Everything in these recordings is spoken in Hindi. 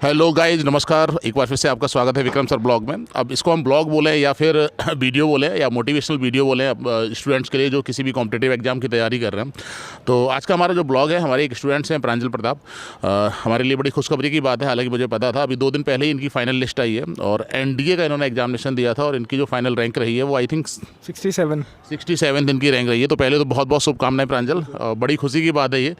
हेलो गाइज, नमस्कार। एक बार फिर से आपका स्वागत है विक्रम सर ब्लॉग में। अब इसको हम ब्लॉग बोलें या फिर वीडियो बोलें या मोटिवेशनल वीडियो बोलें स्टूडेंट्स के लिए जो किसी भी कॉम्पिटिटिव एग्जाम की तैयारी कर रहे हैं। तो आज का हमारा जो ब्लॉग है, हमारे एक स्टूडेंट्स हैं प्रांजल प्रताप। हमारे लिए बड़ी खुशखबरी की बात है, हालांकि मुझे पता था। अभी 2 दिन पहले ही इनकी फाइनल लिस्ट आई है और एनडीए का इन्होंने एग्जामिनेशन दिया था और इनकी जो फाइनल रैंक रही है वो आई थिंक 67 इनकी रैंक रही है। तो पहले तो बहुत बहुत शुभकामनाएं प्रांजल। बड़ी खुशी की बात है ये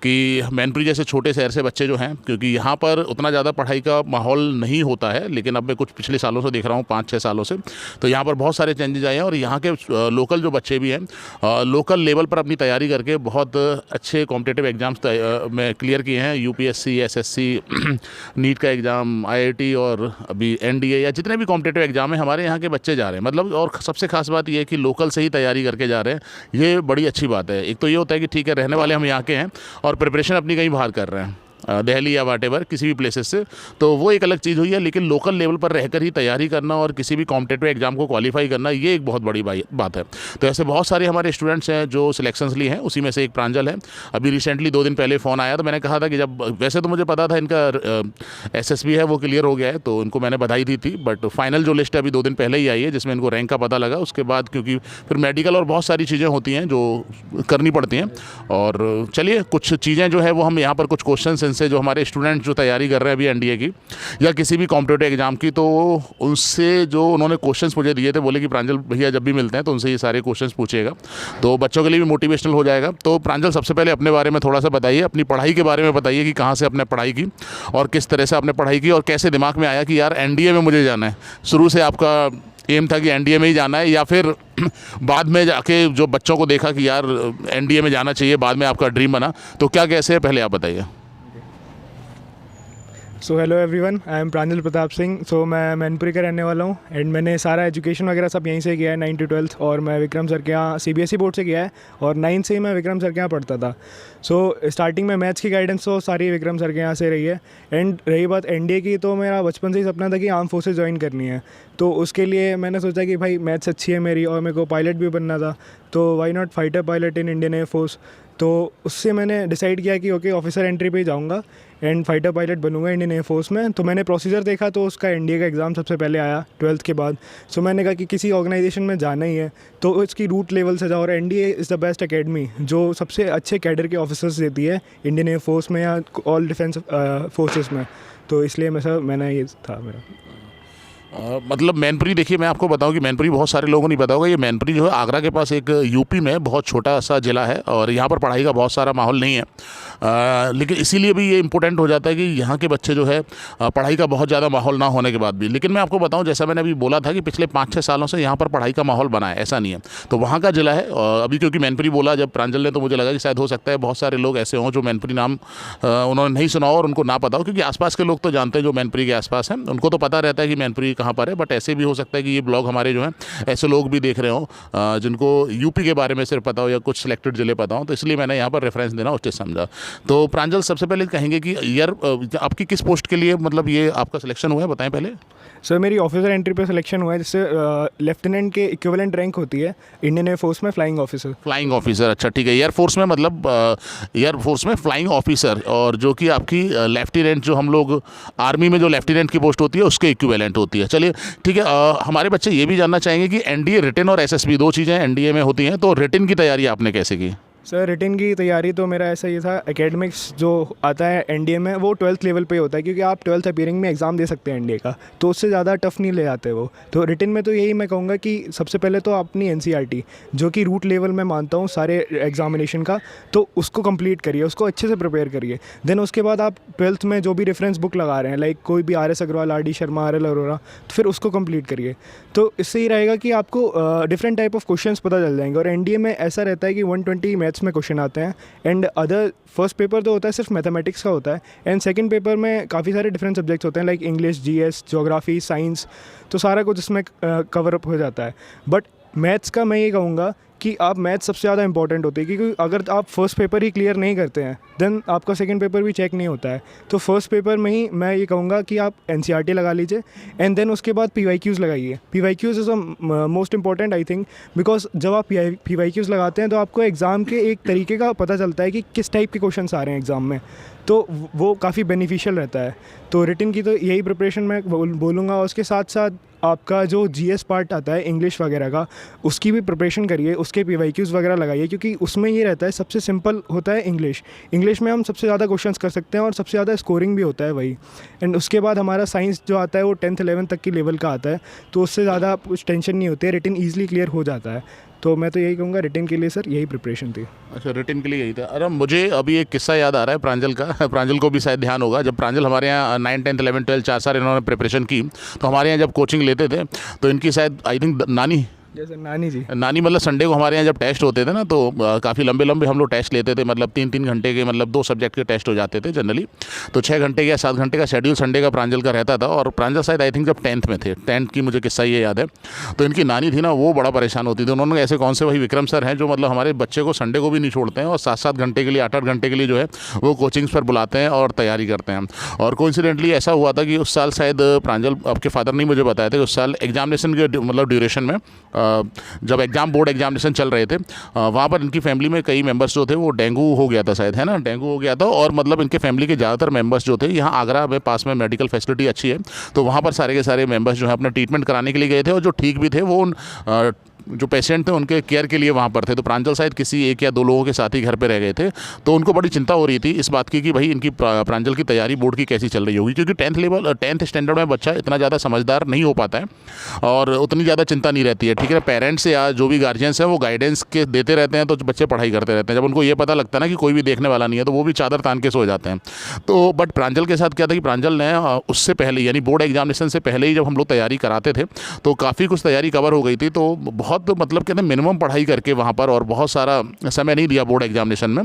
कि मैनपुरी जैसे छोटे शहर से बच्चे जो हैं, क्योंकि यहाँ पर उतना ज़्यादा पढ़ाई का माहौल नहीं होता है, लेकिन अब मैं कुछ पिछले सालों से देख रहा हूँ, 5-6 सालों से, तो यहाँ पर बहुत सारे चेंजेस आए हैं और यहाँ के लोकल जो बच्चे भी हैं लोकल लेवल पर अपनी तैयारी करके बहुत अच्छे कॉम्पिटिटिव एग्जाम्स में क्लियर किए हैं। यूपीएससी, एसएससी, नीट का एग्ज़ाम, आईआईटी और अभी एनडीए या जितने भी कॉम्पिटिटिव एग्जाम हैं, हमारे यहाँ के बच्चे जा रहे हैं। मतलब और सबसे खास बात ये है कि लोकल से ही तैयारी करके जा रहे हैं। ये बड़ी अच्छी बात है। एक तो ये होता है कि ठीक है, रहने वाले हम यहाँ के हैं और प्रिपरेशन अपनी कहीं बाहर कर रहे हैं, दिल्ली या वाटेवर किसी भी प्लेसेस से, तो वो एक अलग चीज़ हुई है। लेकिन लोकल लेवल पर रहकर ही तैयारी करना और किसी भी कॉम्पिटिटिव एग्जाम को क्वालिफाई करना, ये एक बहुत बड़ी बात है। तो ऐसे बहुत सारे हमारे स्टूडेंट्स हैं जो सिलेक्शंस लिए हैं, उसी में से एक प्रांजल है। अभी रिसेंटली 2 दिन पहले फ़ोन आया तो मैंने कहा था कि जब वैसे तो मुझे पता था इनका एसएसबी है वो क्लियर हो गया है, तो इनको मैंने बधाई दी थी। बट फाइनल जो लिस्ट है अभी 2 दिन पहले ही आई है, जिसमें इनको रैंक का पता लगा। उसके बाद क्योंकि फिर मेडिकल और बहुत सारी चीज़ें होती हैं जो करनी पड़ती हैं। और चलिए, कुछ चीज़ें जो है वो हम यहाँ पर कुछ क्वेश्चन इनसे, जो हमारे स्टूडेंट जो तैयारी कर रहे हैं अभी एनडीए की या किसी भी कॉम्पिटिटिव एग्जाम की, तो उनसे जो उन्होंने क्वेश्चंस मुझे दिए थे, बोले कि प्रांजल भैया जब भी मिलते हैं तो उनसे ये सारे क्वेश्चंस पूछिएगा, तो बच्चों के लिए भी मोटिवेशनल हो जाएगा। तो प्रांजल, सबसे पहले अपने बारे में थोड़ा सा बताइए, अपनी पढ़ाई के बारे में बताइए कि कहाँ से आपने पढ़ाई की और किस तरह से आपने पढ़ाई की और कैसे दिमाग में आया कि यार एनडीए में मुझे जाना है। शुरू से आपका एम था कि एनडीए में ही जाना है या फिर बाद में जाके जो बच्चों को देखा कि यार एनडीए में जाना चाहिए, बाद में आपका ड्रीम बना, तो क्या कैसे है, पहले आप बताइए। So hello everyone, I am Pranjal Pratap Singh. So मैं मैनपुरी का रहने वाला हूँ एंड मैंने सारा एजुकेशन वगैरह सब यहीं से किया है, 9 to 12, और मैं विक्रम सर के यहाँ सीबीएसई बोर्ड से किया है और 9 से ही मैं विक्रम सर के यहाँ पढ़ता था। सो स्टार्टिंग में मैथ्स की गाइडेंस तो सारी विक्रम सर के यहाँ से रही है। एंड रही बात एनडीए की, तो मेरा बचपन से ही सपना था कि आर्म फोर्सेस ज्वाइन करनी है। तो उसके लिए मैंने सोचा कि भाई मैथ्स अच्छी है मेरी और मेरे को पायलट भी बनना था, तो why not fighter pilot in Indian air force. तो उससे मैंने डिसाइड किया कि ओके, ऑफिसर एंट्री पे ही जाऊँगा एंड फाइटर पायलट बनूंगा इंडियन एयरफोर्स में। तो मैंने प्रोसीजर देखा तो उसका एनडीए का एग्ज़ाम सबसे पहले आया 12th के बाद। सो मैंने कहा कि किसी ऑर्गेनाइजेशन में जाना ही है तो इसकी रूट लेवल से जाओ, और NDA is the best academy जो सबसे अच्छे कैडर के ऑफिसर्स देती है इंडियन एयरफोर्स में या ऑल डिफेंस फोर्सेस में। तो इसलिए मैंने ये था मेरा मतलब मैनपुरी, देखिए मैं आपको बताऊं कि मैनपुरी बहुत सारे लोगों को नहीं पता होगा। ये मैनपुरी जो है आगरा के पास एक यूपी में बहुत छोटा सा ज़िला है और यहाँ पर पढ़ाई का बहुत सारा माहौल नहीं है। लेकिन इसीलिए भी ये इम्पोर्टेंट हो जाता है कि यहाँ के बच्चे जो है पढ़ाई का बहुत ज़्यादा माहौल ना होने के बाद भी। लेकिन मैं आपको बताऊँ, जैसा मैंने अभी बोला था कि पिछले 5-6 सालों से यहाँ पर पढ़ाई का माहौल बना है, ऐसा नहीं है। तो वहाँ का ज़िला है। और अभी क्योंकि मैनपुरी बोला जब प्रांजल ने, तो मुझे लगा कि शायद हो सकता है बहुत सारे लोग ऐसे हों जो मैनपुरी नाम उन्होंने नहीं सुना हो और उनको ना पता हो, क्योंकि आसपास के लोग तो जानते हैं जो मैनपुरी के आसपास हैं, उनको तो पता रहता है कि मैनपुरी कहाँ पर है। बट ऐसे भी हो सकता है कि ये ब्लॉग हमारे जो हैं ऐसे लोग भी देख रहे हों जिनको यूपी के बारे में सिर्फ पता हो या कुछ सिलेक्टेड ज़िले पता हो, तो इसलिए मैंने यहाँ पर रेफरेंस देना उचित समझा। तो प्रांजल, सबसे पहले कहेंगे कि यार आपकी किस पोस्ट के लिए मतलब ये आपका सिलेक्शन हुआ है, बताएं पहले। सर मेरी ऑफिसर एंट्री पे सिलेक्शन हुआ है, जिससे लेफ्टिनेंट के इक्विवेलेंट रैंक होती है इंडियन एयरफोर्स में फ्लाइंग ऑफिसर। फ्लाइंग ऑफिसर, अच्छा ठीक है। एयरफोर्स में मतलब एयरफोर्स में फ्लाइंग ऑफिसर, और जो कि आपकी लेफ्टिनेंट, जो हम लोग आर्मी में जो लेफ्टिनेंट की पोस्ट होती है उसके इक्विवेलेंट होती है। चलिए ठीक है। हमारे बच्चे ये भी जानना चाहेंगे कि एनडीए रिटन और एसएसबी 2 चीज़ें एनडीए में होती हैं, तो रिटन की तैयारी आपने कैसे की? सर रिटन की तैयारी तो मेरा ऐसा ये था, एकेडमिक्स जो आता है एनडीए में वो 12th लेवल पे होता है, क्योंकि आप 12th अपीयरिंग में एग्ज़ाम दे सकते हैं एनडीए का, तो उससे ज़्यादा टफ नहीं ले आते वो। तो रिटन में तो यही मैं कहूँगा कि सबसे पहले तो अपनी एनसीईआरटी, जो कि रूट लेवल में मानता हूँ सारे एग्जामिनेशन का, तो उसको कंप्लीट करिए, उसको अच्छे से प्रिपेयर करिए। देन उसके बाद आप 12th में जो भी रेफरेंस बुक लगा रहे हैं, लाइक कोई भी RS Agarwal, RD Sharma, RL Arora, तो फिर उसको कंप्लीट करिए। तो इससे ये रहेगा कि आपको डिफरेंट टाइप ऑफ क्वेश्चंस पता चल जाएंगे। और एनडीए में ऐसा रहता है कि 120 मैथ्स में क्वेश्चन आते हैं एंड अदर फर्स्ट पेपर तो होता है सिर्फ मैथमेटिक्स का होता है, एंड सेकंड पेपर में काफ़ी सारे डिफरेंट सब्जेक्ट्स होते हैं like English, GS, geography, science, तो सारा कुछ इसमें कवर अप हो जाता है। बट मैथ्स का मैं ये कहूँगा कि आप मैथ्स सबसे ज़्यादा इंपॉर्टेंट होती है, क्योंकि अगर आप फर्स्ट पेपर ही क्लियर नहीं करते हैं देन आपका सेकंड पेपर भी चेक नहीं होता है। तो फर्स्ट पेपर में ही मैं ये कहूँगा कि आप एनसीईआरटी लगा लीजिए एंड देन उसके बाद पीवाईक्यूज़ लगाइए। PYQs is most important I think, because जब आप पीवाईक्यूज़ लगाते हैं तो आपको एग्ज़ाम के एक तरीके का पता चलता है कि किस टाइप के क्वेश्चन आ रहे हैं एग्ज़ाम में, तो वो काफ़ी बेनिफिशियल रहता है। तो रिटन की तो यही प्रिपरेशन मैं बोलूँगा। और उसके साथ साथ आपका जो जीएस पार्ट आता है इंग्लिश वगैरह का, उसकी भी प्रिपरेशन करिए, उसके पीवाईक्यूज़ वगैरह लगाइए, क्योंकि उसमें ये रहता है सबसे सिंपल होता है इंग्लिश में हम सबसे ज़्यादा क्वेश्चंस कर सकते हैं और सबसे ज़्यादा स्कोरिंग भी होता है वही। एंड उसके बाद हमारा साइंस जो आता है वो 10th 11th तक की लेवल का आता है, तो उससे ज़्यादा कुछ टेंशन नहीं होती है, रिटन ईजिली क्लियर हो जाता है। तो मैं तो यही कहूँगा रिटन के लिए सर यही प्रिपरेशन थी। अच्छा, रिटन के लिए यही था। अरे मुझे अभी एक किस्सा याद आ रहा है प्रांजल का। प्रांजल को भी शायद ध्यान होगा, जब प्रांजल हमारे यहाँ 9, 10, 11, 12 4 साल इन्होंने प्रिपरेशन की, तो हमारे यहाँ जब कोचिंग लेते थे तो इनकी शायद आई थिंक नानी जैसे नानी जी, नानी मतलब संडे को हमारे यहाँ जब टेस्ट होते थे ना, तो काफ़ी लंबे लंबे हम लोग टेस्ट लेते थे, मतलब 3-3 घंटे के, मतलब 2 सब्जेक्ट के टेस्ट हो जाते थे जनरली। तो 6 घंटे या 7 घंटे का शेड्यूल संडे का प्रांजल का रहता था। और प्रांजल शायद आई थिंक जब 10th में थे, 10th की मुझे किस्सा ये याद है। तो इनकी नानी थी ना, वो बड़ा परेशान होती थी। उन्होंने ऐसे कौन से वही विक्रम सर हैं जो मतलब हमारे बच्चे को संडे को भी नहीं छोड़ते हैं और 7-7 घंटे के लिए, 8-8 घंटे के लिए जो है वो कोचिंग्स पर बुलाते हैं और तैयारी करते हैं। और कोइंसिडेंटली ऐसा हुआ था कि उस साल शायद प्रांजल, आपके फादर ने मुझे बताया था, उस साल एग्जामिनेशन के मतलब ड्यूरेशन में जब बोर्ड एग्जामिनेशन चल रहे थे, वहाँ पर इनकी फैमिली में कई मेंबर्स जो थे वो डेंगू हो गया था शायद, है ना, डेंगू हो गया था। और मतलब इनके फैमिली के ज़्यादातर मेंबर्स जो थे, यहाँ आगरा में पास में मेडिकल फैसिलिटी अच्छी है, तो वहाँ पर सारे के सारे मेंबर्स जो है अपना ट्रीटमेंट कराने के लिए गए थे। और जो ठीक भी थे वो जो पेशेंट थे उनके केयर के लिए वहाँ पर थे। तो प्रांजल शायद किसी 1 या 2 लोगों के साथ ही घर पे रह गए थे। तो उनको बड़ी चिंता हो रही थी इस बात की कि भाई इनकी प्रांजल की तैयारी बोर्ड की कैसी चल रही होगी, क्योंकि 10th स्टैंडर्ड में बच्चा इतना ज़्यादा समझदार नहीं हो पाता है और उतनी ज़्यादा चिंता नहीं रहती है। ठीक है, पेरेंट्स या जो भी गार्जियंस हैं वो गाइडेंस के देते रहते हैं, तो बच्चे पढ़ाई करते रहते हैं। जब उनको ये पता लगता है ना कि कोई भी देखने वाला नहीं है, तो वो भी चादर तान के सो जाते हैं। तो बट प्रांजल के साथ क्या था कि प्रांजल ने उससे पहले, यानी बोर्ड एग्जामिनेशन से पहले ही जब हम लोग तैयारी कराते थे, तो काफ़ी कुछ तैयारी कवर हो गई थी। तो बहुत मतलब कहते हैं मिनिमम पढ़ाई करके वहाँ पर, और बहुत सारा समय नहीं दिया बोर्ड एग्जामिनेशन में,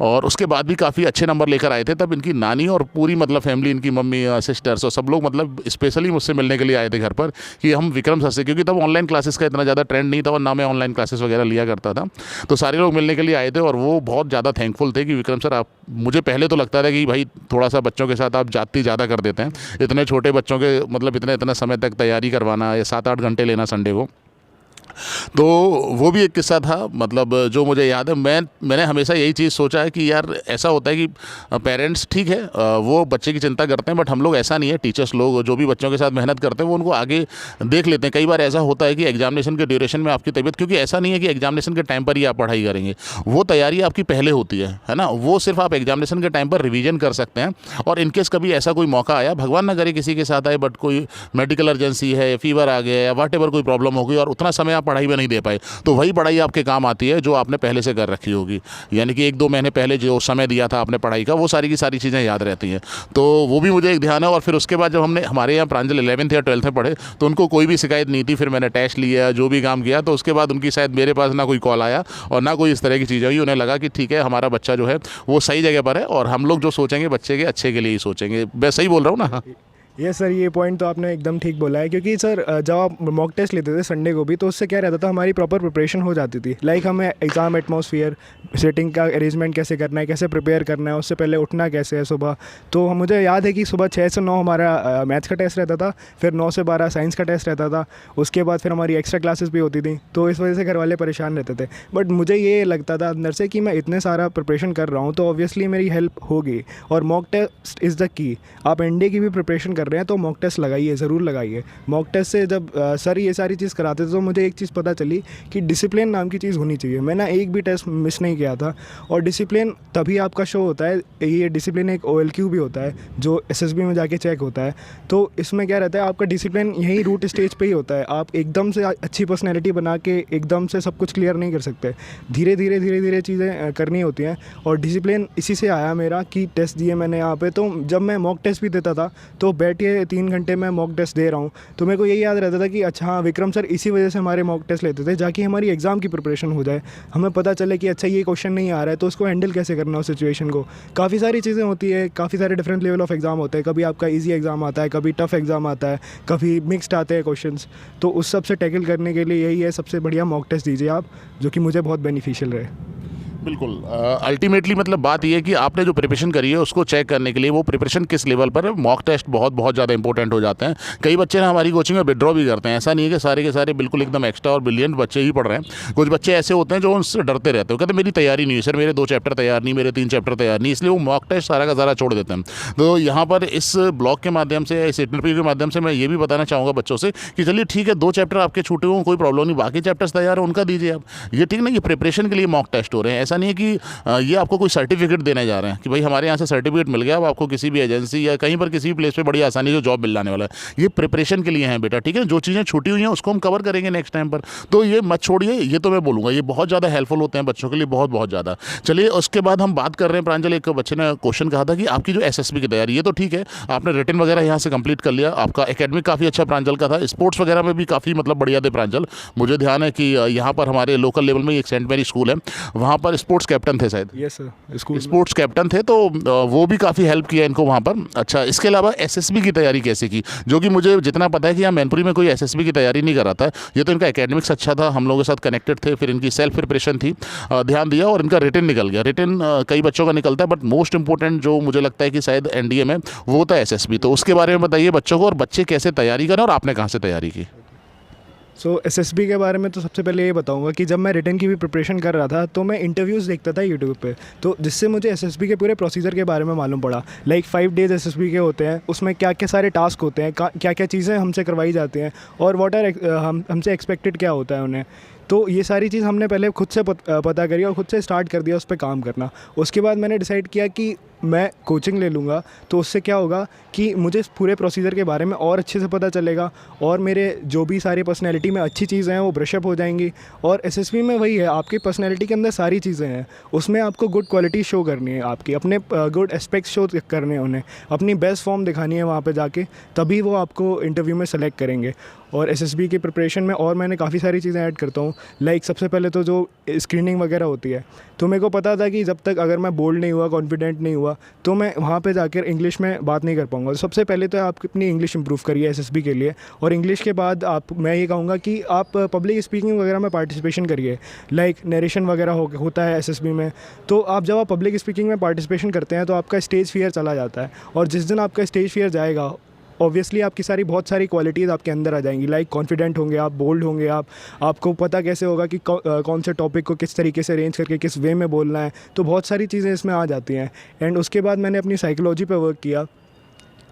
और उसके बाद भी काफ़ी अच्छे नंबर लेकर आए थे। तब इनकी नानी और पूरी मतलब फैमिली, इनकी मम्मी, सिस्टर्स और सब लोग मतलब स्पेशली मुझसे मिलने के लिए आए थे घर पर कि हम विक्रम सर से, क्योंकि तब ऑनलाइन क्लासेस का इतना ज़्यादा ट्रेंड नहीं था और ना मैं ऑनलाइन क्लासेस वगैरह लिया करता था। तो सारे लोग मिलने के लिए आए थे और वो बहुत ज़्यादा थैंकफुल थे कि विक्रम सर आप, मुझे पहले तो लगता था कि भाई थोड़ा सा बच्चों के साथ आप जाती ज़्यादा कर देते हैं, इतने छोटे बच्चों के मतलब इतना समय तक तैयारी करवाना या 7-8 घंटे लेना संडे को। तो वो भी एक किस्सा था, मतलब जो मुझे याद है। मैंने हमेशा यही चीज़ सोचा है कि यार ऐसा होता है कि पेरेंट्स ठीक है वो बच्चे की चिंता करते हैं, बट हम लोग ऐसा नहीं है, टीचर्स लोग जो भी बच्चों के साथ मेहनत करते हैं वो उनको आगे देख लेते हैं। कई बार ऐसा होता है कि एग्जामिनेशन के ड्यूरेशन में आपकी तबीयत, क्योंकि ऐसा नहीं है कि एग्जामिनेशन के टाइम पर ही आप पढ़ाई करेंगे, वो तैयारी आपकी पहले होती है ना, वो सिर्फ आप एग्जामिनेशन के टाइम पर रिवीजन कर सकते हैं। और इनकेस कभी ऐसा कोई मौका आया, भगवान ना करे किसी के साथ आए, बट कोई मेडिकल अर्जेंसी है, फीवर आ गया या वट एवर कोई प्रॉब्लम हो गई और उतना समय आप पढ़ाई में नहीं दे पाए, तो वही पढ़ाई आपके काम आती है जो आपने पहले से कर रखी होगी। यानी कि 1-2 महीने पहले जो समय दिया था आपने पढ़ाई का, वो सारी की सारी चीज़ें याद रहती हैं। तो वो भी मुझे एक ध्यान है। और फिर उसके बाद जब हमारे यहाँ प्रांजल 11th या 12th में पढ़े, तो उनको कोई भी शिकायत नहीं थी। फिर मैंने टेस्ट लिया, जो भी काम किया, तो उसके बाद उनकी शायद मेरे पास ना कोई कॉल आया और ना कोई इस तरह की चीज़ें हुई। उन्हें लगा कि ठीक है हमारा बच्चा जो है वो सही जगह पर है और हम लोग जो सोचेंगे बच्चे के अच्छे के लिए ही सोचेंगे। मैं सही बोल रहा हूँ ना? यस सर, ये पॉइंट तो आपने एकदम ठीक बोला है, क्योंकि सर जब आप मॉक टेस्ट लेते थे संडे को भी, तो उससे क्या रहता था, हमारी प्रॉपर प्रिपरेशन हो जाती थी। लाइक हमें एग्ज़ाम एटमॉस्फेयर, सेटिंग का अरेंजमेंट कैसे करना है, कैसे प्रिपेयर करना है, उससे पहले उठना कैसे है सुबह। तो मुझे याद है कि सुबह 6 से 9 हमारा मैथ्स का टेस्ट रहता था, फिर 9 से 12 साइंस का टेस्ट रहता था, उसके बाद फिर हमारी एक्स्ट्रा क्लासेस भी होती थी। तो इस वजह से घर वाले परेशान रहते थे। बट मुझे ये लगता था अंदर से कि मैं इतने सारा प्रिपरेशन कर रहा हूँ तो ऑब्वियसली मेरी हेल्प होगी। और mock test is the key. आप एनडीए की भी प्रिपरेशन कर रहे हैं तो मॉक टेस्ट लगाइए, ज़रूर लगाइए। मॉक टेस्ट से जब सर ये सारी चीज़ कराते थे तो मुझे एक चीज़ पता चली कि डिसिप्लिन नाम की चीज़ होनी चाहिए। मैंने एक भी टेस्ट मिस नहीं किया था। और डिसिप्लिन तभी आपका शो होता है। ये डिसिप्लिन एक OLQ भी होता है जो SSB में जाके चेक होता है। तो इसमें क्या रहता है, आपका डिसिप्लिन यही रूट स्टेज पे ही होता है। आप एकदम से अच्छी पर्सनैलिटी बना के एकदम से सब कुछ क्लियर नहीं कर सकते। धीरे धीरे चीज़ें करनी होती हैं। और डिसिप्लिन इसी से आया मेरा कि टेस्ट दिए मैंने यहाँ पे। तो जब मैं मॉक टेस्ट भी देता था तो बेड बैठे 3 घंटे मैं मॉक टेस्ट दे रहा हूँ, तो मेरे को यही याद रहता था कि अच्छा हाँ, विक्रम सर इसी वजह से हमारे मॉक टेस्ट लेते थे, जाकि हमारी एग्ज़ाम की प्रिपरेशन हो जाए, हमें पता चले कि अच्छा ये क्वेश्चन नहीं आ रहा है तो उसको हैंडल कैसे करना उस सिचुएशन को। काफ़ी सारी चीज़ें होती है, काफ़ी सारे डिफरेंट लेवल ऑफ एग्ज़ाम होते हैं, कभी आपका ईजी एग्ज़ाम आता है, कभी टफ एग्ज़ाम आता है, कभी मिक्स्ड आते हैं क्वेश्चंस। तो उस सब से टैकल करने के लिए यही है, सबसे बढ़िया मॉक टेस्ट दीजिए आप, जो कि मुझे बहुत बेनिफिशियल रहे। बिल्कुल। अल्टीमेटली मतलब बात ये है कि आपने जो प्रिपरेशन करी है उसको चेक करने के लिए वो प्रिपरेशन किस लेवल पर है, मॉक टेस्ट बहुत बहुत ज़्यादा इंपॉर्टेंट हो जाते हैं। कई बच्चे ना हमारी कोचिंग में विड्रॉ भी करते हैं, ऐसा नहीं है कि सारे के सारे बिल्कुल एकदम एक्स्ट्रा और ब्रिलियंट बच्चे ही पढ़ रहे हैं। कुछ बच्चे ऐसे होते हैं जो उनसे डरते रहते हैं, कहते हैं मेरी तैयारी नहीं है सर, मेरे 2 चैप्टर तैयार नहीं, मेरे 3 चैप्टर तैयार नहीं, इसलिए वो मॉक टेस्ट सारा का सारा छोड़ देते हैं। तो यहाँ पर इस ब्लॉग के माध्यम से, इस इंटरव्यू के माध्यम से मैं ये भी बताना चाहूँगा बच्चों से कि चलिए ठीक है, 2 चैप्टर आपके छूटे हुए, कोई प्रॉब्लम नहीं, बाकी चैप्टर्स तैयार है उनका दीजिए आप। ये ठीक नहीं, ये प्रिपरेशन के लिए मॉक टेस्ट हो रहे हैं, ऐसा नहीं है कि ये आपको कोई सर्टिफिकेट देने जा रहे हैं कि भाई हमारे यहाँ से सर्टिफिकेट मिल गया, अब आपको किसी भी एजेंसी या कहीं पर किसी भी प्लेस पे बड़ी आसानी से जॉब मिल जाने वाला है। ये प्रिपरेशन के लिए है बेटा, ठीक है। जो चीज़ें छूटी हुई हैं उसको हम कवर करेंगे नेक्स्ट टाइम पर, तो ये मत छोड़िए, ये तो मैं बोलूँगा ये बहुत ज़्यादा हेल्पफुल होते हैं बच्चों के लिए, बहुत बहुत ज़्यादा। चलिए उसके बाद हम बात कर रहे हैं प्रांजल, एक बच्चे ने क्वेश्चन कहा था कि आपकी जो एसएसबी की तैयारी, ये तो ठीक है, आपने रिटन वगैरह यहाँ से कंप्लीट कर लिया, आपका एकेडमिक काफ़ी अच्छा प्रांजल का था, स्पोर्ट्स वगैरह में भी काफ़ी मतलब बढ़िया थे प्रांजल। मुझे ध्यान है कि यहाँ पर हमारे लोकल लेवल में एक सेंट मैरी स्कूल है, वहाँ पर स्पोर्ट्स कैप्टन थे शायद। Yes sir, school sports captain थे, तो वो भी काफ़ी हेल्प किया इनको वहाँ पर। अच्छा, इसके अलावा एसएसबी की तैयारी कैसे की, जो कि मुझे जितना पता है कि यहाँ मैनपुरी में कोई एसएसबी की तैयारी नहीं कर रहा था। ये तो इनका एकेडमिक्स अच्छा था, हम लोगों के साथ कनेक्टेड थे, फिर इनकी सेल्फ प्रिपरेशन थी, ध्यान दिया और इनका रिटन निकल गया। रिटन कई बच्चों का निकलता है, बट मोस्ट इंपॉर्टेंट जो मुझे लगता है कि शायद एनडीए में वो था एसएसबी। तो उसके बारे में बताइए बच्चों को, और बच्चे कैसे तैयारी करें और आपने कहाँ से तैयारी की। सो एसएसबी के बारे में तो सबसे पहले ये बताऊंगा कि जब मैं रिटन की भी प्रिपरेशन कर रहा था तो मैं इंटरव्यूज़ देखता था यूट्यूब पे, तो जिससे मुझे एसएसबी के पूरे प्रोसीजर के बारे में मालूम पड़ा। लाइक 5 डेज़ एसएसबी के होते हैं, उसमें क्या क्या सारे टास्क होते हैं, क्या क्या चीज़ें हमसे करवाई जाती हैं और व्हाट आर हमसे एक्सपेक्टेड क्या होता है उन्हें। तो ये सारी चीज़ हमने पहले खुद से पता करी और खुद से स्टार्ट कर दिया उस पर काम करना। उसके बाद मैंने डिसाइड किया कि मैं कोचिंग ले लूँगा, तो उससे क्या होगा कि मुझे इस पूरे प्रोसीजर के बारे में और अच्छे से पता चलेगा और मेरे जो भी सारी पर्सनैलिटी में अच्छी चीज़ें हैं वो ब्रशअप हो जाएंगी। और एसएसबी में वही है, आपकी पर्सनैलिटी के अंदर सारी चीज़ें हैं, उसमें आपको गुड क्वालिटी शो करनी है, आपकी अपने गुड एस्पेक्ट शो करने हैं उन्हें, अपनी बेस्ट फॉर्म दिखानी है वहाँ पे जाके, तभी वो आपको इंटरव्यू में सेलेक्ट करेंगे। और एसएसबी की प्रिपरेशन में और मैंने काफ़ी सारी चीज़ें ऐड करता हूँ। लाइक सबसे पहले तो जो स्क्रीनिंग वगैरह होती है, तो मेरे को पता था कि जब तक अगर मैं बोल्ड नहीं हुआ, कॉन्फिडेंट नहीं हुआ, तो मैं वहाँ पे जाकर इंग्लिश में बात नहीं कर पाऊँगा। तो सबसे पहले तो आप अपनी इंग्लिश इंप्रूव करिए एसएसबी के लिए, और इंग्लिश के बाद मैं ये कहूँगा कि आप पब्लिक स्पीकिंग वगैरह में पार्टिसिपेशन करिए। लाइक नरेशन वगैरह होता है एसएसबी में, तो आप जब आप पब्लिक स्पीकिंग में पार्टिसिपेशन करते हैं तो आपका स्टेज फियर चला जाता है, और जिस दिन आपका स्टेज फियर जाएगा ऑब्वियसली आपकी बहुत सारी क्वालिटीज़ आपके अंदर आ जाएंगी। लाइक कॉन्फिडेंट होंगे आप, बोल्ड होंगे आप, आपको पता कैसे होगा कि कौन से टॉपिक को किस तरीके से अरेंज करके किस वे में बोलना है। तो बहुत सारी चीज़ें इसमें आ जाती हैं। एंड उसके बाद मैंने अपनी साइकोलॉजी पे वर्क किया।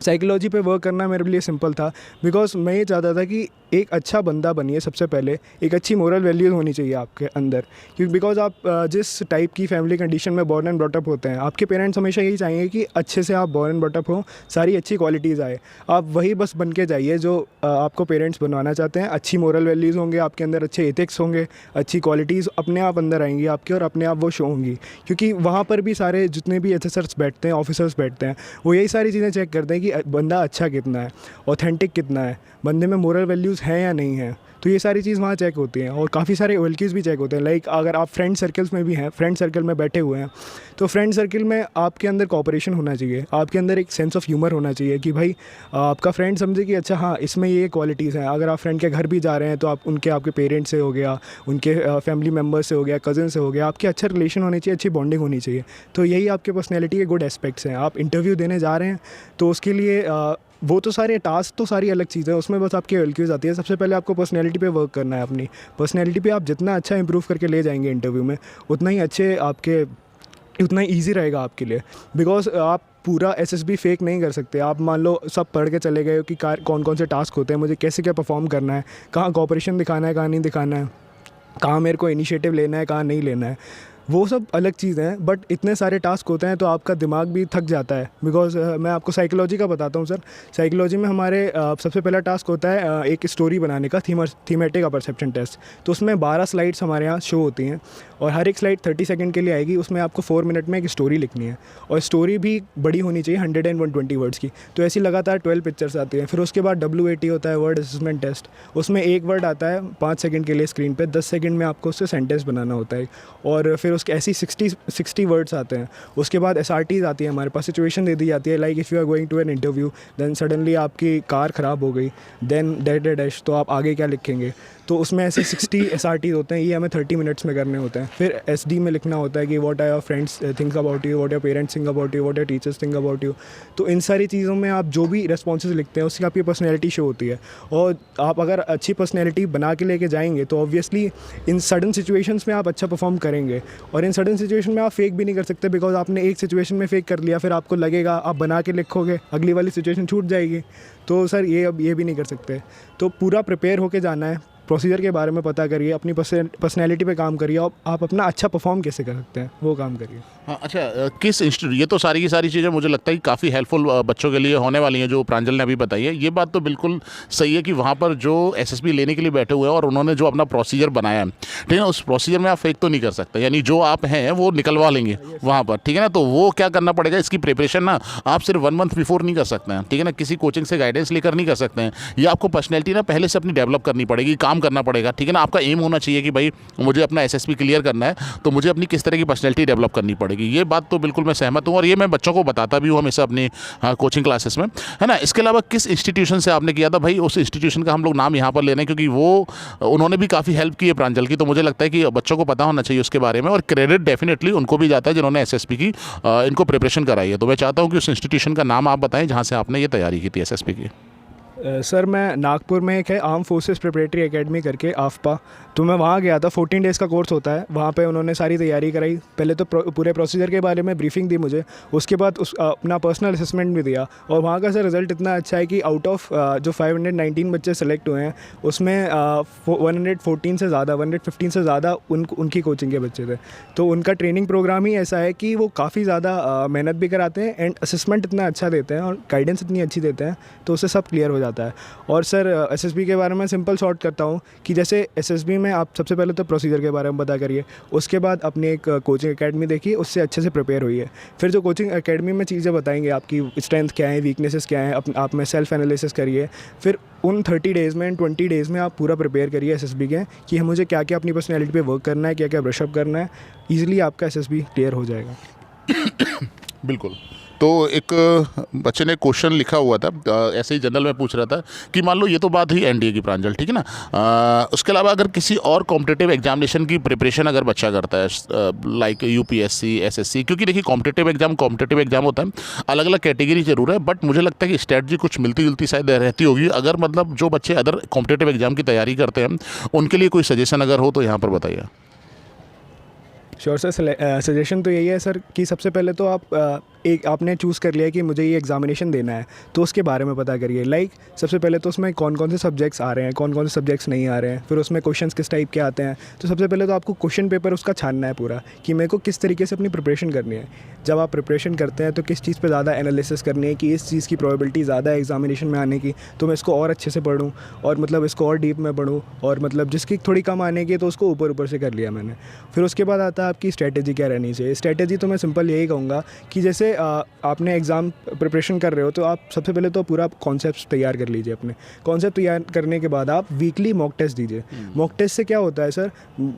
साइकोलॉजी पे वर्क करना मेरे लिए सिंपल था, बिकॉज मैं ये चाहता था कि एक अच्छा बंदा बनिए। सबसे पहले एक अच्छी मोरल वैल्यूज़ होनी चाहिए आपके अंदर, क्योंकि बिकॉज आप जिस टाइप की फैमिली कंडीशन में बॉर्न एंड ब्रॉटअप होते हैं, आपके पेरेंट्स हमेशा यही चाहेंगे कि अच्छे से आप बॉर्न एंड ब्रॉटअप हो, सारी अच्छी क्वालिटीज़ आए। आप वही बस बन के जाइए जो आपको पेरेंट्स बनवाना चाहते हैं। अच्छी मोरल वैल्यूज़ होंगे आपके अंदर, अच्छे एथिक्स होंगे, अच्छी क्वालिटीज़ अपने आप अंदर आएंगी आपके, और अपने आप वो शो होंगी। क्योंकि वहाँ पर भी सारे जितने भी एचएसर्स बैठते हैं, ऑफिसर्स बैठते हैं, वो यही सारी चीज़ें चेक करते हैं कि बंदा अच्छा कितना है, ऑथेंटिक कितना है, बंदे में मोरल वैल्यूज़ हैं या नहीं है। तो ये सारी चीज़ वहाँ चेक होती हैं, और काफ़ी सारे ओएलक्यूज़ भी चेक होते हैं। लाइक अगर आप फ्रेंड सर्कल्स में भी हैं, फ्रेंड सर्कल में बैठे हुए हैं, तो फ्रेंड सर्कल में आपके अंदर कोऑपरेशन होना चाहिए, आपके अंदर एक सेंस ऑफ ह्यूमर होना चाहिए कि भाई आपका फ्रेंड समझे कि अच्छा हाँ इसमें ये क्वालिटीज़ हैं। अगर आप फ्रेंड के घर भी जा रहे हैं तो आप आपके पेरेंट्स से हो गया, उनके फैमिली मेम्बर्स से हो गया, कज़न से हो गया, आपके अच्छा रिलेशन होनी चाहिए, अच्छी बॉन्डिंग होनी चाहिए। तो यही आपके पर्सनैलिटी के गुड एस्पेक्ट्स हैं। आप इंटरव्यू देने जा रहे हैं तो उसके लिए वो तो सारे टास्क तो सारी अलग चीज़ें हैं, उसमें बस आपकी ओएलक्यूज़ आती है। सबसे पहले आपको पर्सनैलिटी पे वर्क करना है। अपनी पर्सनैलिटी पे आप जितना अच्छा इंप्रूव करके ले जाएंगे इंटरव्यू में, उतना ही उतना ही ईजी रहेगा आपके लिए। बिकॉज आप पूरा एसएसबी फेक नहीं कर सकते। आप मान लो सब पढ़ के चले गए हो कि कौन कौन से टास्क होते हैं, मुझे कैसे क्या परफॉर्म करना है, कहाँ कोऑपरेशन दिखाना है, कहाँ नहीं दिखाना है, कहाँ मेरे को इनिशिएटिव लेना है, कहाँ नहीं लेना है। वो सब अलग चीज़ हैं, बट इतने सारे टास्क होते हैं तो आपका दिमाग भी थक जाता है। बिकॉज मैं आपको साइकोलॉजी का बताता हूँ सर। साइकोलॉजी में हमारे सबसे पहला टास्क होता है एक स्टोरी बनाने का, थीमेटिक परसेप्शन टेस्ट। तो उसमें 12 स्लाइड्स हमारे यहाँ शो होती हैं और हर एक स्लाइड 30 सेकंड के लिए आएगी। उसमें आपको 4 मिनट में एक स्टोरी लिखनी है और स्टोरी भी बड़ी होनी चाहिए, 100 and 120 वर्ड्स की। तो ऐसी लगातार 12 पिक्चर्स आती हैं। फिर उसके बाद WAT होता है, वर्ड असेसमेंट टेस्ट। उसमें एक वर्ड आता है 5 सेकंड के लिए स्क्रीन पे, 10 सेकंड में आपको उससे सेंटेंस बनाना होता है। और फिर उसके ऐसी 60 वर्ड्स आते हैं। उसके बाद SRTs आती है हमारे पास, सिचुएशन दे दी जाती है, like if you are going to an interview, then suddenly आपकी कार ख़राब हो गई, देन डैश, तो आप आगे क्या लिखेंगे। तो उसमें ऐसे 60 SRTs होते हैं, ये हमें 30 मिनट्स में करने होते हैं। फिर SD में लिखना होता है कि what are your friends think about you, what your parents think about you, what your teachers think about you. तो इन सारी चीज़ों में आप जो भी रेस्पॉन्सेज लिखते हैं उससे आपकी पर्सनैलिटी शो होती है। और आप अगर अच्छी पर्सनैलिटी बना के लेके जाएंगे तो ऑब्वियसली इन सडन सिचुएशंस में आप अच्छा परफॉर्म करेंगे। और इन सडन सिचुएशन में आप फेक भी नहीं कर सकते, बिकॉज आपने एक सिचुएशन में फेक कर लिया, फिर आपको लगेगा आप बना के लिखोगे, अगली वाली सिचुएशन छूट जाएगी। तो सर ये अब ये भी नहीं कर सकते। तो पूरा प्रिपेयर होके जाना है, प्रोसीजर के बारे में पता करिए, अपनी पर्सनैलिटी पे काम करिए और आप अपना अच्छा परफॉर्म कैसे कर सकते हैं वो काम करिए। हाँ, अच्छा, किस इंस्टीट्यूट, ये तो सारी की सारी चीज़ें मुझे लगता है कि काफ़ी हेल्पफुल बच्चों के लिए होने वाली हैं जो प्रांजल ने अभी बताई है। ये बात तो बिल्कुल सही है कि वहाँ पर जो SSB लेने के लिए बैठे हुए हैं और उन्होंने जो अपना प्रोसीजर बनाया है, ठीक है ना, उस प्रोसीजर में आप फेक तो नहीं कर सकते, यानी जो आप हैं वो निकलवा लेंगे वहाँ पर, ठीक है ना। तो वो क्या करना पड़ेगा, इसकी प्रिपरेशन ना आप सिर्फ 1 मंथ बिफोर नहीं कर सकते हैं, ठीक है ना, किसी कोचिंग से गाइडेंस लेकर नहीं कर सकते हैं। ये आपको पर्सनैलिटी ना पहले से अपनी डेवलप करनी पड़ेगी, काम करना पड़ेगा, ठीक है ना। आपका एम होना चाहिए कि भाई मुझे अपना SSB क्लियर करना है, तो मुझे अपनी किस तरह की पर्सनैलिटी डेवलप करनी पड़ेगी। ये बात तो बिल्कुल मैं सहमत हूँ और ये मैं बच्चों को बताता भी हूँ हमेशा अपनी कोचिंग क्लासेस में, है ना। इसके अलावा किस इंस्टीट्यूशन से आपने किया था भाई, उस इंस्टीट्यूशन का हम लोग नाम यहाँ पर ले रहे हैं क्योंकि वो उन्होंने भी काफ़ी हेल्प की है प्रांजल की, तो मुझे लगता है कि बच्चों को पता होना चाहिए उसके बारे में। और क्रेडिट डेफिनेटली उनको भी जाता है जिन्होंने SSB की इनको प्रिपरेशन कराई है। तो मैं चाहता हूँ कि उस इंस्टीट्यूशन का नाम आप बताएं जहाँ से आपने ये तैयारी की थी SSB की। सर मैं नागपुर में एक है आर्म फोर्सेस प्रिपरेटरी एकेडमी करके, AFPA, तो मैं वहाँ गया था। 14 डेज़ का कोर्स होता है। वहाँ पे उन्होंने सारी तैयारी कराई। पहले तो पूरे प्रोसीजर के बारे में ब्रीफिंग दी मुझे, उसके बाद अपना पर्सनल असेसमेंट भी दिया। और वहाँ का सर रिज़ल्ट इतना अच्छा है कि आउट ऑफ जो 519 बच्चे सेलेक्ट हुए हैं उसमें 114 से ज़्यादा, 115 से ज़्यादा उनकी कोचिंग के बच्चे थे। तो उनका ट्रेनिंग प्रोग्राम ही ऐसा है कि वो काफ़ी ज़्यादा मेहनत भी कराते हैं एंड असेसमेंट इतना अच्छा देते हैं और गाइडेंस इतनी अच्छी देते हैं, तो उससे सब क्लियर हो जाता है। और सर SSB के बारे में सिंपल शॉर्ट करता हूँ कि जैसे SSB में आप सबसे पहले तो प्रोसीजर के बारे में पता करिए, उसके बाद अपनी एक कोचिंग एकेडमी देखिए, उससे अच्छे से प्रिपेयर होइए। फिर जो कोचिंग एकेडमी में चीज़ें बताएंगे आपकी स्ट्रेंथ क्या है, वीकनेसेस क्या हैं, आप में सेल्फ एनालिसिस करिए। फिर उन 30 डेज़ में, 20 डेज़ में आप पूरा प्रिपेयर करिए SSB के कि मुझे क्या क्या अपनी पर्सनैलिटी पे वर्क करना है, क्या क्या ब्रशअप करना है। ईजिली आपका SSB क्लियर हो जाएगा। बिल्कुल। तो एक बच्चे ने क्वेश्चन लिखा हुआ था, ऐसे ही जनरल में पूछ रहा था कि मान लो ये तो बात ही NDA की प्रांजल, ठीक है ना, उसके अलावा अगर किसी और कॉम्पिटिटिव एग्जामिनेशन की प्रिपरेशन अगर बच्चा करता है, लाइक UPSC, SSC, क्योंकि देखिए कॉम्पिटिटिव एग्जाम होता है, अलग अलग कैटेगरी जरूर है, बट मुझे लगता है कि स्ट्रेटजी कुछ मिलती जुलती शायद रहती होगी। अगर मतलब जो बच्चे अदर कॉम्पिटिटिव एग्जाम की तैयारी करते हैं उनके लिए कोई सजेशन अगर हो तो यहाँ पर बताइए। श्योर सर, सजेशन तो यही है सर कि सबसे पहले तो आप एक आपने चूज़ कर लिया कि मुझे ये एग्जामिनेशन देना है, तो उसके बारे में पता करिए। लाइक सबसे पहले तो उसमें कौन कौन से सब्जेक्ट्स आ रहे हैं, कौन कौन से सब्जेक्ट्स नहीं आ रहे हैं, फिर उसमें क्वेश्चंस किस टाइप के आते हैं। तो सबसे पहले तो आपको क्वेश्चन पेपर उसका छानना है पूरा कि मेरे को किस तरीके से अपनी प्रिपरेशन करनी है। जब आप प्रिपरेशन करते हैं तो किस चीज़ पर ज़्यादा एनालिसिस करनी है कि इस चीज़ की प्रोबेबिलिटी ज़्यादा है एग्जामिनेशन में आने की, तो मैं इसको और अच्छे से पढ़ूँ और मतलब इसको और डीप में पढ़ूँ, और मतलब जिसकी थोड़ी कम आने की तो उसको ऊपर ऊपर से कर लिया मैंने। फिर उसके बाद आता है आपकी स्ट्रैटेजी क्या रहनी चाहिए। स्ट्रैटेजी तो मैं सिंपल यही कहूँगा कि जैसे आपने एग्ज़ाम प्रिपरेशन कर रहे हो तो आप सबसे पहले तो पूरा कॉन्सेप्ट तैयार कर लीजिए। अपने कॉन्सेप्ट तैयार करने के बाद आप वीकली मॉक टेस्ट दीजिए। मॉक टेस्ट से क्या होता है सर,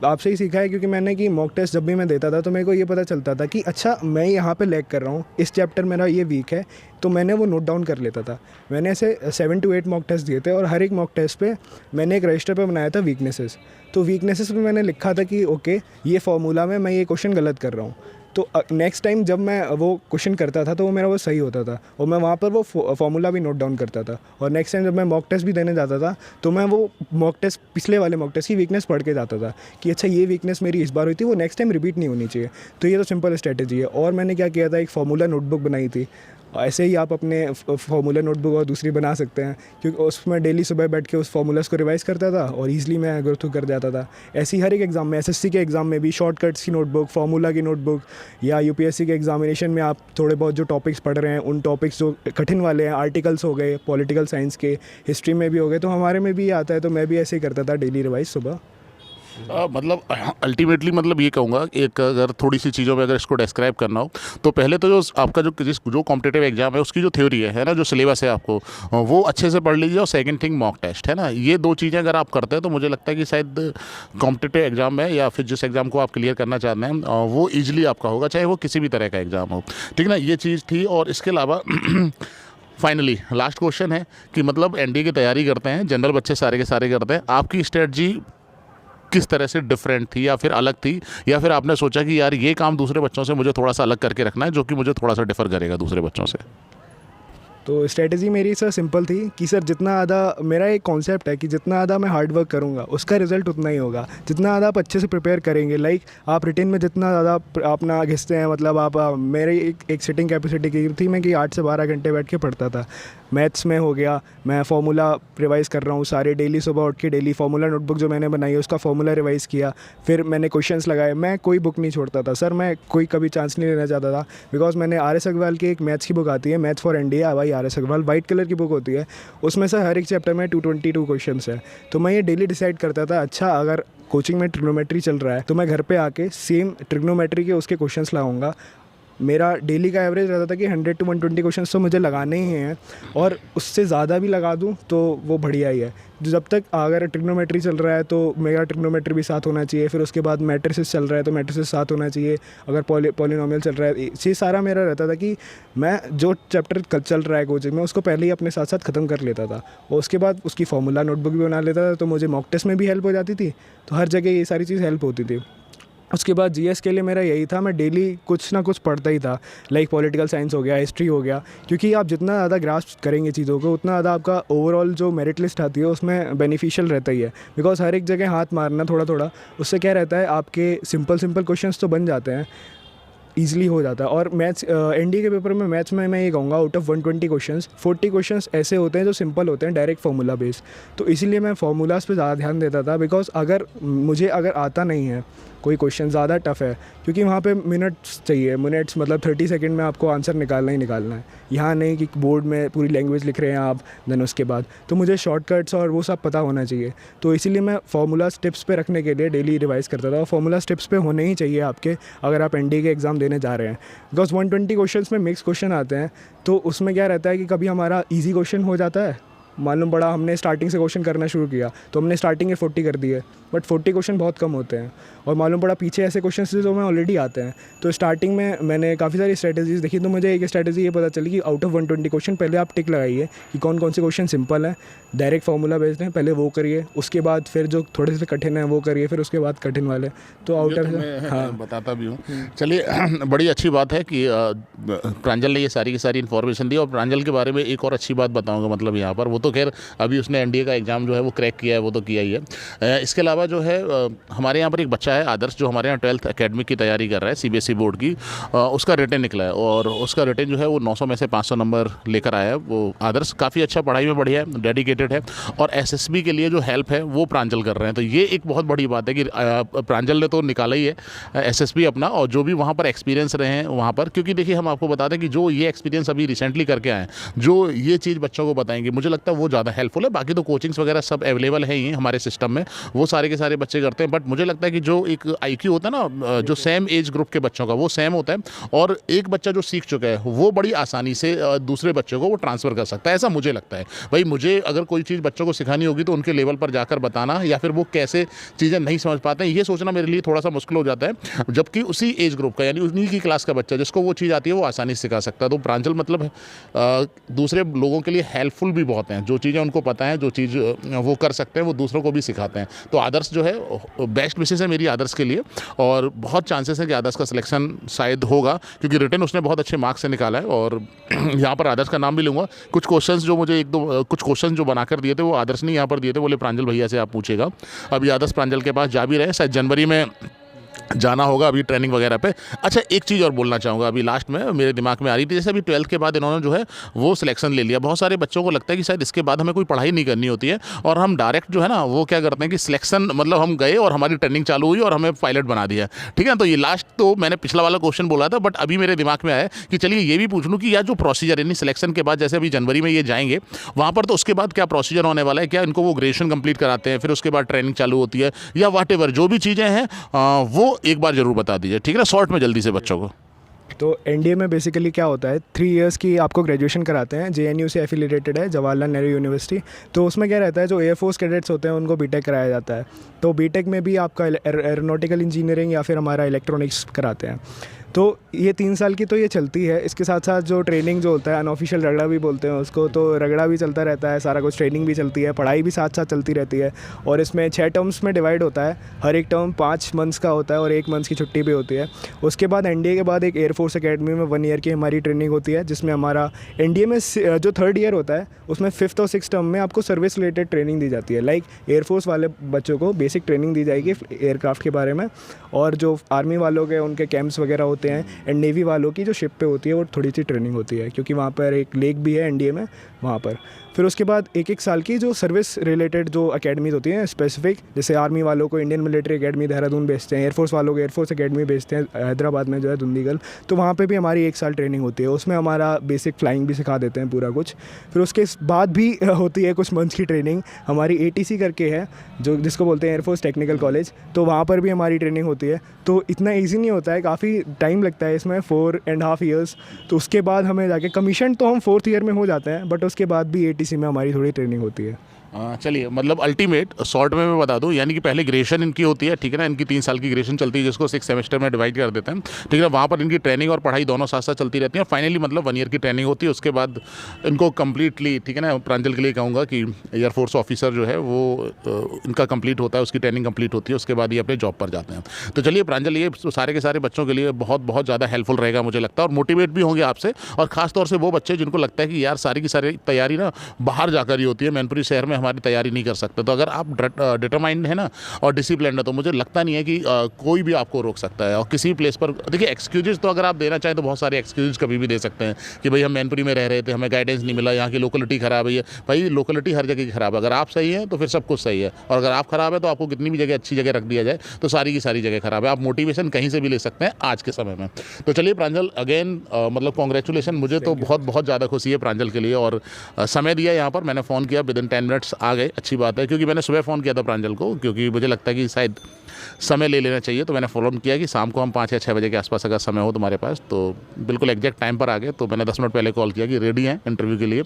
आपसे ही सीखा है क्योंकि मैंने कि मॉक टेस्ट जब भी मैं देता था तो मेरे को ये पता चलता था कि अच्छा मैं यहाँ पे लैग कर रहा हूँ, इस चैप्टर मेरा ये वीक है, तो मैंने वो नोट डाउन कर लेता था। मैंने ऐसे 7 to 8 मॉक टेस्ट दिए थे और हर एक मॉक टेस्ट पे मैंने एक रजिस्टर पे बनाया था वीकनेसेस। तो वीकनेसेस में मैंने लिखा था कि ओके ये फॉर्मूला में मैं ये क्वेश्चन गलत कर रहा हूँ, तो नेक्स्ट टाइम जब मैं वो क्वेश्चन करता था तो वो मेरा वो सही होता था और मैं वहाँ पर वो फॉर्मूला भी नोट डाउन करता था। और नेक्स्ट टाइम जब मैं मॉक टेस्ट भी देने जाता था तो मैं वो मॉक टेस्ट, पिछले वाले मॉक टेस्ट की वीकनेस पढ़ के जाता था कि अच्छा ये वीकनेस मेरी इस बार हुई थी, वो नेक्स्ट टाइम रिपीट नहीं होनी चाहिए। तो ये तो सिंपल स्ट्रैटेजी है। और मैंने क्या किया था, एक फार्मूला नोटबुक बनाई थी ऐसे ही आप अपने फार्मूला नोटबुक और दूसरी बना सकते हैं, क्योंकि उसमें डेली सुबह बैठ के उस फार्मूलाज को रिवाइज़ करता था और ईज़िली मैं गो थ्रू कर जाता था। ऐसे ही हर एक एग्ज़ाम में, एसएससी के एग्ज़ाम में भी शॉर्टकट्स की नोटबुक, फार्मूला की नोटबुक, या यूपीएससी के एग्जामिनेशन में आप थोड़े बहुत जो टॉपिक्स पढ़ रहे हैं उन टॉपिक्स जो कठिन वाले हैं, आर्टिकल्स हो गए, पॉलिटिकल साइंस के, हिस्ट्री में भी हो गए, तो हमारे में भी आता है, तो मैं भी ऐसे ही करता था डेली रिवाइज सुबह। मतलब अल्टीमेटली मतलब ये कहूँगा, एक अगर थोड़ी सी चीज़ों में अगर इसको डिस्क्राइब करना हो तो पहले तो जो आपका जो कॉम्पिटिटिव एग्जाम है उसकी जो थ्योरी है ना, जो सिलेबस है आपको वो अच्छे से पढ़ लीजिए, और सेकंड थिंग मॉक टेस्ट है ना, ये दो चीज़ें अगर आप करते हैं तो मुझे लगता है कि शायद कॉम्पिटिटिव एग्जाम में या फिर जिस एग्ज़ाम को आप क्लियर करना चाहते हैं वो ईजिली आपका होगा, चाहे वो किसी भी तरह का एग्ज़ाम हो, ठीक ना। ये चीज़ थी। और इसके अलावा फाइनली लास्ट क्वेश्चन है कि मतलब एनडीए की तैयारी करते हैं, जनरल बच्चे सारे के सारे करते हैं, आपकी स्ट्रेटजी किस तरह से डिफरेंट थी या फिर अलग थी, या फिर आपने सोचा कि यार ये काम दूसरे बच्चों से मुझे थोड़ा सा अलग करके रखना है जो कि मुझे थोड़ा सा डिफर करेगा दूसरे बच्चों से? तो स्ट्रेटजी मेरी सर सिंपल थी कि सर जितना ज़्यादा, मेरा एक कॉन्सेप्ट है कि जितना ज़्यादा मैं हार्ड वर्क करूँगा उसका रिजल्ट उतना ही होगा। जितना ज़्यादा आप अच्छे से प्रिपेयर करेंगे, लाइक आप रिटेन में जितना ज़्यादा अपना घिसते हैं, मतलब आप मेरी एक सिटिंग कैपेसिटी की थी मैं कि 8 से 12 घंटे बैठ के पढ़ता था। मैथ्स में हो गया, मैं फार्मूला रिवाइज़ कर रहा हूँ सारे, डेली सुबह उठ के डेली फार्मूला नोटबुक जो मैंने बनाई है उसका फार्मूला रिवाइज़ किया, फिर मैंने क्वेश्चंस लगाए, मैं कोई बुक नहीं छोड़ता था सर, मैं कोई कभी चांस नहीं लेना चाहता था। बिकॉज मैंने आर एस अग्रवाल की एक मैथ्स की बुक आती है, maths for India by R S Agarwal, white colour की बुक होती है, उसमें से हर एक चैप्टर में 222 क्वेश्चन है। तो मैं ये डेली डिसाइड करता था, अच्छा अगर कोचिंग में ट्रिग्नोमेट्री चल रहा है तो मैं घर पे आके सेम ट्रिग्नोमेट्री के उसके क्वेश्चंस लगाऊंगा। मेरा डेली का एवरेज रहता था कि 100 to 120 क्वेश्चंस तो मुझे लगाने ही हैं, और उससे ज़्यादा भी लगा दूं तो वो बढ़िया ही है। जब तक अगर ट्रिग्नोमेट्री चल रहा है तो मेरा ट्रिग्नोमेट्री भी साथ होना चाहिए, फिर उसके बाद मैट्रिसेस चल रहा है तो मैट्रिसेस साथ होना चाहिए, अगर पॉलिनोमियल चल रहा है, ये सारा मेरा रहता था कि मैं जो चैप्टर चल रहा है कोचिंग में उसको पहले ही अपने साथ साथ ख़त्म कर लेता था, और उसके बाद उसकी फार्मूला नोटबुक भी बना लेता था, तो मुझे मॉक टेस्ट में भी हेल्प हो जाती थी, तो हर जगह ये सारी चीज़ हेल्प होती थी। उसके बाद जीएस के लिए मेरा यही था, मैं डेली कुछ ना कुछ पढ़ता ही था, लाइक पॉलिटिकल साइंस हो गया, हिस्ट्री हो गया, क्योंकि आप जितना ज़्यादा ग्रास्प करेंगे चीज़ों को उतना ज़्यादा आपका ओवरऑल जो मेरिट लिस्ट आती है उसमें बेनिफिशियल रहता ही है। बिकॉज हर एक जगह हाथ मारना थोड़ा थोड़ा, उससे क्या रहता है आपके सिंपल क्वेश्चंस तो बन जाते हैं, ईजिली हो जाता है। और मैथ्स एनडीए के पेपर में मैथ्स में मैं ये कहूँगा आउट ऑफ 120 क्वेश्चंस 40 क्वेश्चंस ऐसे होते हैं जो सिंपल होते हैं, डायरेक्ट फार्मूला बेस, तो इसीलिए मैं फार्मूलाज पे ज़्यादा ध्यान देता था। बिकॉज अगर मुझे आता नहीं है कोई क्वेश्चन ज़्यादा टफ है, क्योंकि वहाँ पे मिनट्स चाहिए, मिनट्स मतलब 30 सेकंड में आपको आंसर निकालना ही निकालना है, यहाँ नहीं कि बोर्ड में पूरी लैंग्वेज लिख रहे हैं आप, देन उसके बाद तो मुझे शॉर्टकट्स और वो सब पता होना चाहिए। तो इसीलिए मैं फार्मूला स्टेप्स पे रखने के लिए डेली रिवाइज़ करता था, और फार्मूला स्टेप्स पे होने ही चाहिए आपके अगर आप एनडीए के एग्ज़ाम देने जा रहे हैं। बिकॉज 120 क्वेश्चन में मिक्स क्वेश्चन आते हैं, तो उसमें क्या रहता है कि कभी हमारा ईजी क्वेश्चन हो जाता है, मालूम पड़ा हमने स्टार्टिंग से क्वेश्चन करना शुरू किया तो हमने स्टार्टिंग के 40 कर दिए, बट 40 क्वेश्चन बहुत कम होते हैं, और मालूम पड़ा पीछे ऐसे क्वेश्चन थे जो मैं ऑलरेडी आते हैं। तो स्टार्टिंग में मैंने काफ़ी सारी स्ट्रेटजीज देखी, तो मुझे एक स्ट्रेटजी ये पता चली कि आउट ऑफ 120 क्वेश्चन पहले आप टिक लगाइए कि कौन कौन से क्वेश्चन सिंपल हैं, डायरेक्ट फार्मूला बेस्ड हैं, पहले वो करिए, उसके बाद फिर जो थोड़े से कठिन है वो करिए, फिर उसके बाद कठिन वाले। तो आउट ऑफ हाँ बताता भी हूँ। चलिए बड़ी अच्छी बात है कि प्रांजल ने ये सारी की सारी इन्फॉर्मेशन दी, और प्रांजल के बारे में एक और अच्छी बात बताऊँगा, मतलब यहाँ पर वो तो खैर अभी उसने एनडीए का एग्ज़ाम जो है वो क्रैक किया है, वो तो किया ही है। इसके अलावा जो है हमारे यहाँ पर एक बच्चा है आदर्श, जो हमारे यहाँ 12th एकेडमिक की तैयारी कर रहा है सीबीएसई बोर्ड की, उसका रिटन निकला है, और उसका रिटन जो है वो 900 में से 500 नंबर लेकर आया है। वो आदर्श काफ़ी अच्छा पढ़ाई में बढ़िया है, डेडिकेटेड है, और एसएसबी के लिए जो हेल्प है वो प्रांजल कर रहे हैं। तो ये एक बहुत बड़ी बात है कि प्रांजल ने तो निकाला ही है एसएसबी अपना, और जो भी वहाँ पर एक्सपीरियंस रहे हैं वहाँ पर, क्योंकि देखिए हम आपको बता दें कि जो ये एक्सपीरियंस अभी रिसेंटली करके आए हैं, जो ये चीज़ बच्चों को बताएंगे, मुझे लगता है वो ज़्यादा हेल्पफुल है। बाकी तो कोचिंग्स वगैरह सब अवेलेबल है ही हमारे सिस्टम में, वो सारे के सारे बच्चे करते हैं, बट मुझे लगता है कि जो एक आईक्यू होता है ना, जो सेम एज ग्रुप के बच्चों का वो सेम होता है, और एक बच्चा जो सीख चुका है वो बड़ी आसानी से दूसरे बच्चों को वो ट्रांसफ़र कर सकता है, ऐसा मुझे लगता है। भाई मुझे अगर कोई चीज़ बच्चों को सिखानी होगी तो उनके लेवल पर जाकर बताना, या फिर वो कैसे चीज़ें नहीं समझ पाते हैं ये सोचना मेरे लिए थोड़ा सा मुश्किल हो जाता है, जबकि उसी एज ग्रुप का यानी उन्हीं की क्लास का बच्चा जिसको वो चीज़ आती है वो आसानी से सिखा सकता है। तो प्रांजल मतलब दूसरे लोगों के लिए हेल्पफुल भी बहुत हैं, जो चीज़ें उनको पता है, जो चीज़ वो कर सकते हैं वो दूसरों को भी सिखाते हैं। तो आदर्श जो है बेस्ट विशेष है मेरी आदर्श के लिए, और बहुत चांसेस है कि आदर्श का सिलेक्शन शायद होगा, क्योंकि रिटन उसने बहुत अच्छे मार्क्स से निकाला है। और यहाँ पर आदर्श का नाम भी लूँगा। कुछ क्वेश्चंस जो मुझे कुछ क्वेश्चन जो बनाकर दिए थे वो आदर्श ने यहाँ पर दिए थे, बोले प्रांजल भैया से आप पूछेगा। अभी आदर्श प्रांजल के पास जा भी रहे, शायद जनवरी में जाना होगा अभी ट्रेनिंग वगैरह पे। अच्छा, एक चीज़ और बोलना चाहूँगा, अभी लास्ट में मेरे दिमाग में आ रही थी, जैसे अभी 12th के बाद इन्होंने जो है वो सिलेक्शन ले लिया। बहुत सारे बच्चों को लगता है कि शायद इसके बाद हमें कोई पढ़ाई नहीं करनी होती है और हम डायरेक्ट जो है ना वो क्या करते हैं कि सिलेक्शन मतलब हम गए और हमारी ट्रेनिंग चालू हुई और हमें पायलट बना दिया। ठीक है, तो ये लास्ट तो मैंने पिछला वाला क्वेश्चन बोला था, बट अभी मेरे दिमाग में आया कि चलिए ये भी पूछ लूँ कि यार जो प्रोसीजर यानी सिलेक्शन के बाद जैसे अभी जनवरी में ये जाएंगे वहाँ पर, तो उसके बाद क्या प्रोसीजर होने वाला है? क्या इनको वो ग्रेजुएशन कंप्लीट कराते हैं, फिर उसके बाद ट्रेनिंग चालू होती है, या वाट एवर जो भी चीज़ें हैं वो एक बार जरूर बता दीजिए, ठीक है ना, शॉर्ट में जल्दी से बच्चों को। तो एनडीए में बेसिकली क्या होता है, 3 इयर्स की आपको ग्रेजुएशन कराते हैं। जेएनयू से एफिलिएटेड है, जवाहरलाल नेहरू यूनिवर्सिटी। तो उसमें क्या रहता है, जो एयरफोर्स कैडेट्स होते हैं उनको बीटेक कराया जाता है। तो बीटेक में भी आपका एरोनॉटिकल इंजीनियरिंग या फिर हमारा इलेक्ट्रॉनिक्स कराते हैं। तो ये 3 साल की तो ये चलती है। इसके साथ साथ जो ट्रेनिंग जो होता है, अनऑफिशियल रगड़ा भी बोलते हैं उसको, तो रगड़ा भी चलता रहता है, सारा कुछ ट्रेनिंग भी चलती है, पढ़ाई भी साथ साथ चलती रहती है। और इसमें 6 टर्म्स में डिवाइड होता है, हर एक टर्म 5 मंथ्स का होता है और 1 मंथ की छुट्टी भी होती है। उसके बाद एनडीए के बाद एक एयरफोर्स अकेडमी में 1 ईयर की हमारी ट्रेनिंग होती है, जिसमें हमारा एनडीए में जो 3rd ईयर होता है उसमें 5th और 6th टर्म में आपको सर्विस रिलेटेड ट्रेनिंग दी जाती है। लाइक एयरफोर्स वाले बच्चों को बेसिक ट्रेनिंग दी जाएगी एयरक्राफ्ट के बारे में, और जो आर्मी वालों के उनके कैंप्स वगैरह होते हैं, एंड नेवी वालों की जो शिप पे होती है वो थोड़ी सी ट्रेनिंग होती है, क्योंकि वहाँ पर एक लेक भी है एनडीए में वहाँ पर। फिर उसके बाद 1-1 साल की जो सर्विस रिलेटेड जो अकेडमीज होती हैं स्पेसिफिक, जैसे आर्मी वालों को इंडियन मिलिट्री अकेडमी देहरादून भेजते हैं, एयरफोर्स वालों को एयरफोर्स अकेडमी भेजते हैं हैदराबाद में जो है दुंदीगल। तो वहाँ पे भी हमारी 1 साल ट्रेनिंग होती है, उसमें हमारा बेसिक फ्लाइंग भी सिखा देते हैं पूरा कुछ। फिर उसके बाद भी होती है कुछ मंथ्स की ट्रेनिंग हमारी, एटीसी करके है जो जिसको बोलते हैं एयरफोर्स टेक्निकल कॉलेज। तो वहाँ पर भी हमारी ट्रेनिंग होती है। तो इतना ईजी नहीं होता है, काफ़ी टाइम लगता है इसमें, 4.5 ईयर्स। तो उसके बाद हमें जाके कमीशन तो हम 4th ईयर में हो जाते हैं, बट उसके बाद भी एटीसी में हमारी थोड़ी ट्रेनिंग होती है। चलिए, मतलब अल्टीमेट शॉर्ट में मैं बता दूं, यानी कि पहले ग्रेजुएशन इनकी होती है, ठीक है ना, इनकी 3 साल की ग्रेजुएशन चलती है जिसको 6 सेमेस्टर में डिवाइड कर देते हैं, ठीक है। वहाँ पर इनकी ट्रेनिंग और पढ़ाई दोनों साथ साथ चलती रहती है। फाइनली मतलब 1 ईयर की ट्रेनिंग होती है, उसके बाद इनको कम्प्लीटली, ठीक है ना, प्रांजल के लिए कहूँगा कि एयरफोर्स ऑफिसर जो है वो इनका कंप्लीट होता है, उसकी ट्रेनिंग कंप्लीट होती है, उसके बाद ये अपने जॉब पर जाते हैं। तो चलिए प्रांजल, ये सारे के सारे बच्चों के लिए बहुत बहुत ज़्यादा हेल्पफुल रहेगा मुझे लगता है, और मोटिवेट भी होंगे आपसे, और खासतौर से वो बच्चे जिनको लगता है कि यार सारी की सारी तैयारी ना बाहर जाकर ही होती है, मैनपुरी शहर में हमारी तैयारी नहीं कर सकते। तो अगर आप डिटरमाइंड है ना और डिसिप्लिन है, तो मुझे लगता नहीं है कि कोई भी आपको रोक सकता है। और किसी भी प्लेस पर देखिए, एक्सक्यूजेस तो अगर आप देना चाहें तो बहुत सारे एक्सक्यूजेस कभी भी दे सकते हैं कि भाई हम मैनपुरी में रह रहे थे, हमें गाइडेंस नहीं मिला, यहाँ की लोकेलिटी ख़राब है। भाई लोकेलिटी हर जगह की ख़राब है, अगर आप सही हैं तो फिर सब कुछ सही है, और अगर आप ख़राब है तो आपको कितनी भी जगह अच्छी जगह रख दिया जाए तो सारी की सारी जगह ख़राब है। आप मोटिवेशन कहीं से भी ले सकते हैं आज के समय में। तो चलिए प्रांजल, अगेन मतलब कॉन्ग्रेचुलेसन, मुझे तो बहुत बहुत ज़्यादा खुशी है प्रांजल के लिए, और समय दिया यहाँ पर। मैंने फ़ोन किया, विदिन 10 मिनट्स आ गए, अच्छी बात है, क्योंकि मैंने सुबह फ़ोन किया था प्रांजल को, क्योंकि मुझे लगता है कि शायद समय ले लेना चाहिए। तो मैंने फ़ोन किया कि शाम को हम 5 या 6 बजे के आसपास अगर समय हो तुम्हारे पास, तो बिल्कुल एग्जैक्ट टाइम पर आ गए। तो मैंने 10 मिनट पहले कॉल किया कि रेडी हैं इंटरव्यू के लिए।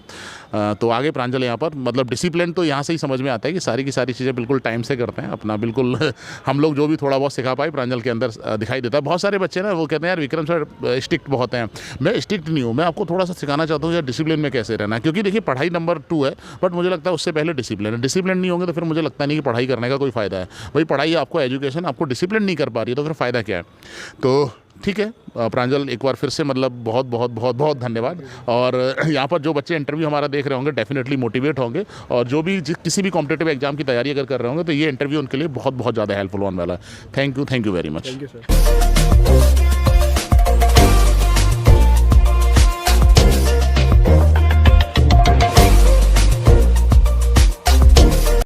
तो आगे प्रांजल यहाँ पर, मतलब डिसिप्लिन तो यहाँ से ही समझ में आता है कि सारी की सारी चीज़ें बिल्कुल टाइम से करते हैं अपना, बिल्कुल हम लोग जो भी थोड़ा बहुत सिखा पाए प्रांजल के अंदर दिखाई देता है। बहुत सारे बच्चे ना वो कहते हैं यार विक्रम सर स्ट्रिक्ट बहुत हैं। मैं स्ट्रिक्ट नहीं हूँ, मैं आपको थोड़ा सा सिखाना चाहता हूँ यार डिसिप्लिन में कैसे रहना है, क्योंकि देखिए पढ़ाई नंबर 2 है, बट मुझे लगता है उससे पहले डिसिप्लिन है। डिसिप्लिन नहीं होंगे तो फिर मुझे लगता नहीं कि पढ़ाई करने का कोई फ़ायदा है। भाई पढ़ाई आपको, एजुकेशन आपको डिसिप्लिन नहीं कर पा रही है तो फिर फ़ायदा क्या है। तो ठीक है प्रांजल, एक बार फिर से मतलब बहुत बहुत बहुत बहुत धन्यवाद। और यहाँ पर जो बच्चे इंटरव्यू हमारा देख रहे होंगे डेफिनेटली मोटिवेट होंगे, और जो भी किसी भी कॉम्पिटिटिव एग्जाम की तैयारी अगर कर रहे होंगे तो ये इंटरव्यू उनके लिए बहुत बहुत ज़्यादा हेल्पफुल होने वाला है। Thank you very much. Thank you sir.